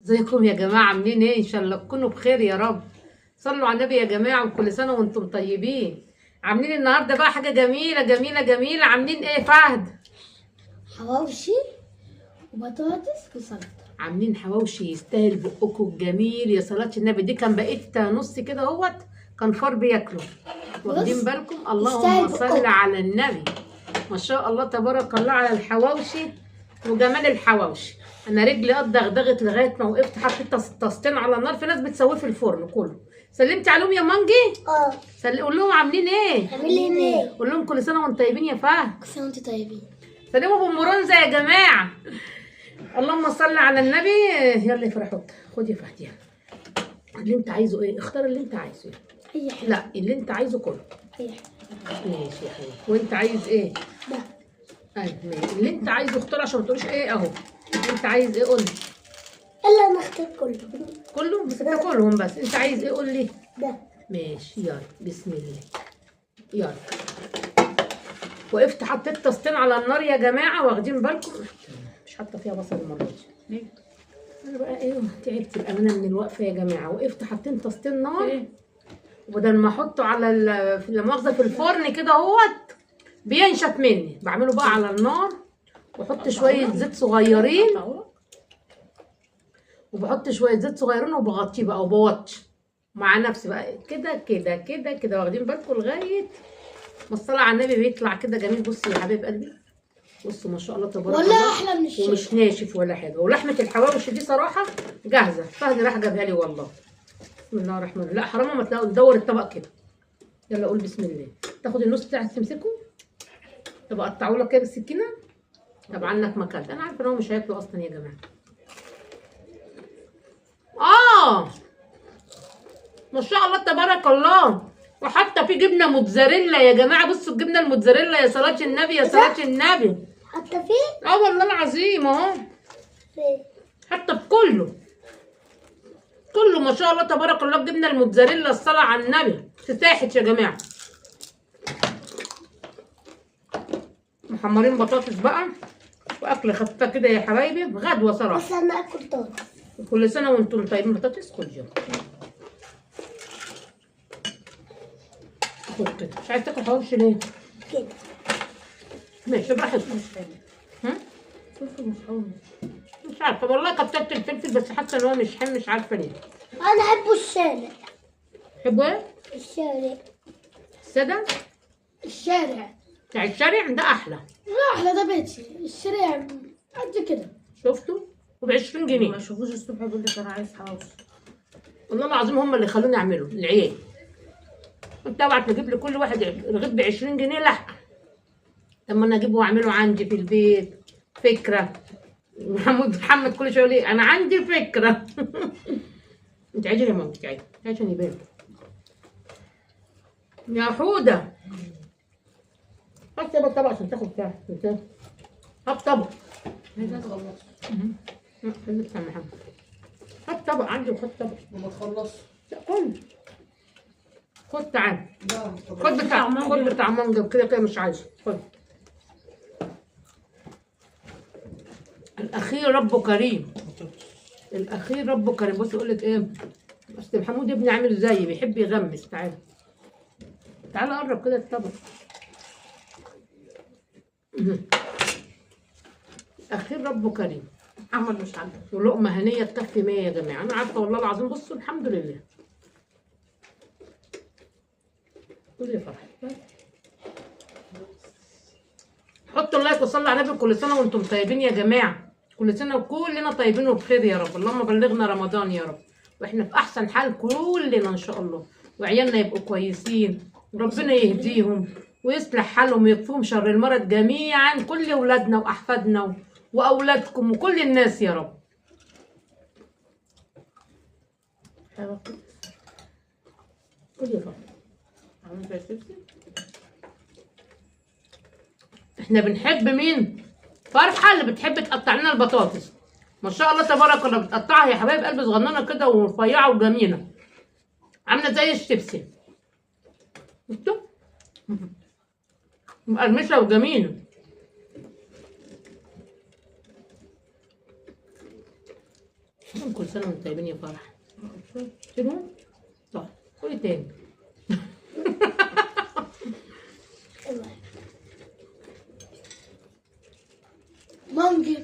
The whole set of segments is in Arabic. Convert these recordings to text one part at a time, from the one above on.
ازيكم يا جماعة؟ عاملين ايه؟ ان شاء الله تكونوا بخير يا رب. صلوا على النبي يا جماعة، وكل سنة وانتم طيبين. عاملين النهاردة بقى حاجة جميلة جميلة جميلة. عاملين ايه فهد؟ حواوشي وبطاطس وسلطة. عاملين حواوشي يستاهل بقكم الجميل يا صلاة النبي. دي كان بقيت نص كده اهوت، كان فار بياكله. واخدين بالكم؟ اللهم يستاهل صل بقكم. على النبي. ما شاء الله تبارك الله على الحواوشي وجمال الحواوشي. انا رجلي دغدغت لغايه ما وقفت، حطيت طاستين على النار. في ناس بتسويه في الفرن كله. سلمتي عليهم يا مانجي؟ قول لهم عاملين ايه؟ عاملين ايه؟ قول لهم كل سنه وانتم طيبين يا فهد. كل سنة وانتم طيبين. سلموا ابو مرونزه يا جماعه. اللهم صل على النبي. يلا يا فرح خد يا فهد يلا. اللي انت عايزه ايه؟ اختار اللي انت عايزه. اي حاجة. لا اللي انت عايزه كله. اي حاجة. ماشي يا حبيبي. وانت عايز ايه؟ ده ايوه ماشي. اللي انت عايزه اختار عشان ما تقولش ايه اهو. انت عايز ايه قول لي. الا انا اختار كله. كله بس تاكلهم. بس انت عايز ايه قول لي. ده ماشي يلا بسم الله. يلا. وقفت حطيت طاستين على النار يا جماعه، واخدين بالكم؟ مش حاطه فيها بصل المره دي. انا بقى ايه تعبت الامانه من الوقفه يا جماعه. وقفت حطيت طاستين نار، وبدل ما احطه على لا مؤاخذه في الفرن كده اهوت بينشف مني. بعمله بقى على النار، واحط شويه زيت صغيرين، وبحط شويه زيت صغيرين وبغطيه بقى وبوطي مع نفسي بقى كده كده كده كده. واخدين بالكم؟ لغايه ما الصلاه على النبي بيطلع كده جميل. بصي يا حبيب قلبي، بصوا ما شاء الله تبارك ولا الله. احلى من الشاي. ومش ناشف ولا حاجه. ولحمه الحواوشي دي صراحه جاهزه. فهد راح جابها لي والله. بسم الله الرحمن الرحيم. لا حرام ما تلاقوا تدور الطبق كده. يلا قول بسم الله. تاخد النص بتاعك تمسكه، طب اقطعه لك كده بالسكينه. طب عنك ما اكلت. انا عارفه ان هو مش هياكله اصلا يا جماعه. ما شاء الله تبارك الله. وحتى في جبنه موتزاريلا يا جماعه. بصوا الجبنه الموتزاريلا يا صلاه النبي يا صلاه النبي. حتى فيه؟ والله العظيم اهو. فيه. حتى بكله كله ما شاء الله تبارك الله. الجبنه الموتزاريلا الصلاه على النبي تتاحت يا جماعه. محمرين بطاطس بقى، واكل خفيفه كده يا حبايبي. غدوه صراحه. بس انا اكل طاطس. كل سنه وانتم طيبين. بطاطس خد يلا. خد كده. مش عايز تاكل حواوشي ليه؟ كده ماشي براحتك. فلفل مش حامي. مش عارفه والله. كترت الفلفل بس حاسه ان هو مش حامي. مش عارفه ليه. انا احب الشارع. تحبوا ايه؟ الشارع. الساده الشارع بتاع الشارع ده احلى. لا احلى، ده بيتي. الشارع قد كده. شفتوا؟ وب20 جنيه. ما يشوفوش الصبح يقول لك انا عايز حواوشي. والله العظيم هم اللي خلوني اعمله العيال. كنت ابعت نجيب لكل واحد رغيف ب20 جنيه. لا طب ما انا اجيبه واعمله عندي في البيت. فكره. محمد كل شويه يقول لي انا عندي فكره. انت عايزه يا ماما؟ انت عايزه عشان يبان يا حوده. هات طبق طبق عشان تاخد بتاعك. هات طبق. عايزه تخلص لسه محمد. هات طبق عندي وخد طبق. وما تخلص. لا كل. خد تعال. لا خد بتاع مانجا كده كده مش عايزه. خد. الاخير ربه كريم. الاخير ربه كريم. بص يقول لك ايه؟ اصل محمود ابني عامل زيي بيحب يغمس. تعال تعال قرب كده الطبق. الاخير ربه كريم. محمد مش عندك. ولقمه هنيه تكفي 100 يا جماعه. انا عارفه والله العظيم. بصوا الحمد لله. قول يا فرح. حطوا اللايك وصلوا على النبي. كل سنه وانتم طيبين يا جماعه. كل سنه وكلنا طيبين وبخير يا رب. اللهم بلغنا رمضان يا رب، واحنا في احسن حال كلنا ان شاء الله. وعيالنا يبقوا كويسين، وربنا يهديهم ويصلح حالهم ويكفيهم شر المرض جميعا. كل اولادنا واحفادنا واولادكم وكل الناس يا رب. قول يا فرح. عامل زي الشيبسي. احنا بنحب مين؟ فرحه اللي بتحب تقطع لنا البطاطس. ما شاء الله تبارك الله. بتقطعها يا حبايب قلبي صغننه كده ورفيعه وجميله، عامله زي الشيبسي. شفتوا؟ مقرمشه وجميله. كل سنة وانتم طيبين يا فرح. شنو؟ طيب قولي تاني. مانجي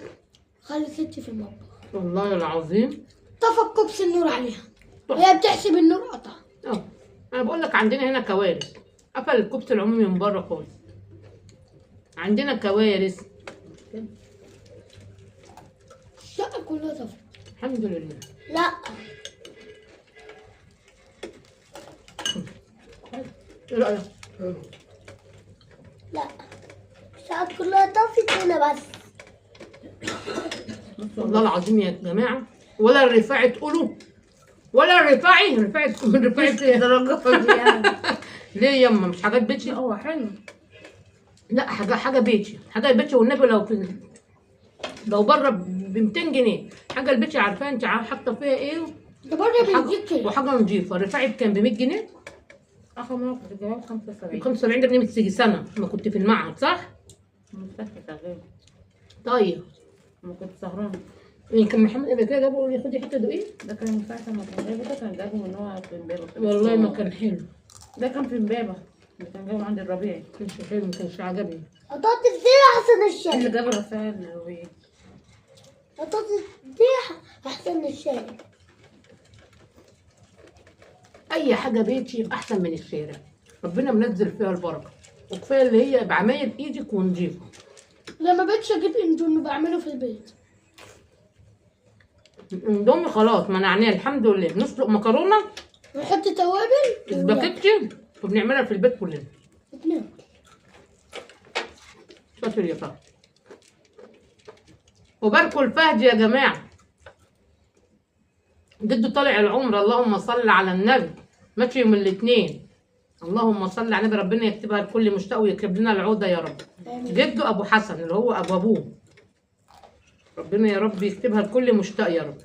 خلي ستي في المطبخ، والله العظيم. طفى كبس النور عليها، هي بتحسب النور قطع. اه انا بقول لك عندنا هنا كوارث. قفل الكبس العمومي من بره خالص. عندنا كوارث. الشقة كلها طفى. الحمد لله. لا ايه رأيك؟ لا، الشقة كلها طفت هنا بس. والله العظيم يا جماعة، ولا الرفاعي تقولوا، ولا الرفاعي درجات يعني. ليه يما مش حاجات بيتي؟ لا هو حلو. لا حاجة بيتي، حاجة بيتي والنبي لو بره ب 200 جنيه، حاجة البيتي عارفة انت حاطة فيها ايه؟ ده بره بيجيب كده. وحاجة نظيفة. الرفاعي كان ب 100 جنيه؟ اخر مرة كنت جايبها ب 75. 75 جنيه من تيجي سنة ما كنت في المعهد صح؟ مستشفى شغال. طيب لما كنت سهرانة. كان محمد قبل كده جابوا لي خدي حتة دوقيه؟ ده كان من ساعة ما كان جايبه، ده كان جايبه من هو في امبابة. والله ما كان حلو. ده كان في امبابة، اللي كان جايبه عند الربيعي. ما كانش حلو، ما كانش عجبني. قطعت الزيت احسن اللي الشاي. جاب الرسائل الربيعي. قطعت الزيت احسن الشاي. اي حاجه بيتي يبقى احسن من الشارع. ربنا منزل فيها البركه، وكفايه اللي هي بعمايل ايدك ونضيفه. لما بقتش اجيب اندومي بعمله في البيت. اندومي خلاص منعناه الحمد لله. نسلق مكرونه نحط توابل سباكيتي وبنعملها في البيت كلنا. وناكل. شاطر يا فهد. وباركوا الفهد يا جماعه، جده طالع العمر. اللهم صل على النبي. ماشي يوم الاثنين. اللهم صل على النبي. ربنا يكتبها لكل مشتاق ويكتب لنا العوده يا رب. جده ابو حسن اللي هو ابو ابوه. ربنا يا رب يكتبها لكل مشتاق يا رب.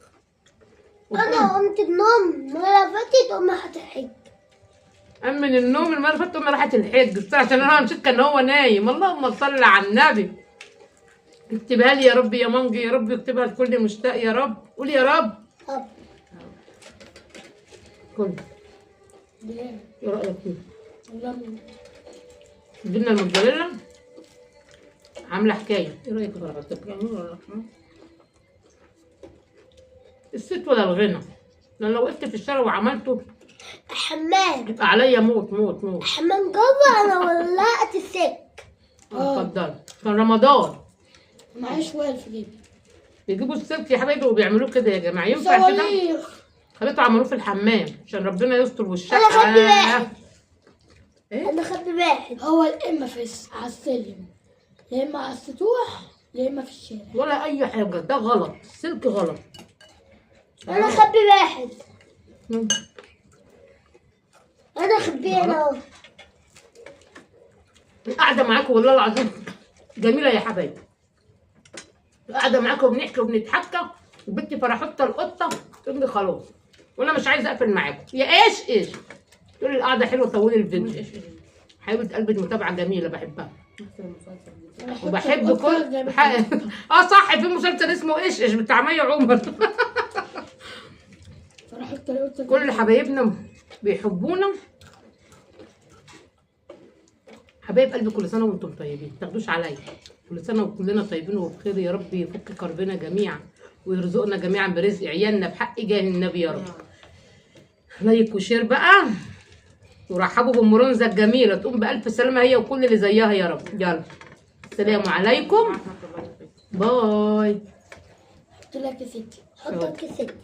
انا قمت النوم مرة فاتت امي هتحج. قام من النوم المره اللي فاتت امي راحت الحج بس عشان انا مشيت كان هو نايم. اللهم صل على النبي. اكتبها لي يا رب يا مانجي، يا رب يكتبها لكل مشتاق يا رب. قول يا رب. طب كل ليه؟ ايه رايك فيه؟ والله جبنا الموتزاريلا عامله حكايه. ايه رايك يا رب؟ جميل والله. الست ولا الغنى؟ لأن لو وقفت في الشارع وعملته حمام يبقى عليا موت موت موت. حمام جوه. انا ولقت السك. اتفضل. كان رمضان معيش وائل في جيبي. بيجيبوا السلك يا حبايبي وبيعملوه كده يا جماعه. ينفع كده؟ صواريخ. خليته عملوه في الحمام عشان ربنا يستر والشقه. انا خدت واحد. ايه؟ انا خدت واحد. هو يا اما على السلم، يا اما على السطوح، يا اما في الشارع. ولا اي حاجه. ده غلط. السلك غلط. انا خدت واحد. انا خبينا اهو. القعده معاكم والله العظيم جميله يا حبايبي. القعده معاكم وبنحكي وبنتحكى وبنتي فرحتها القطه تقول لي خلاص وانا مش عايزه اقفل معاكم. يا ايش تقول لي القعده حلوه طولي الفيديو. حبيبه قلبي المتابعه جميله بحبها. وبحب كل صح. في مسلسل اسمه ايش بتاع مي عمر. كل حبايبنا بيحبونا. حبايب قلبي كل سنه وانتم طيبين. ما تاخدوش عليا. كل سنه وكلنا طيبين وبخير يا رب. يفك كربنا جميعا ويرزقنا جميعا برزق عيالنا بحق جاه النبي يا رب. لايك وشير بقى ورحبوا بالمرونزه الجميله. تقوم بالف سلامه هي وكل اللي زيها يا رب. يلا السلام عليكم. باي. حط لك يا ستي. حط لك يا ستي.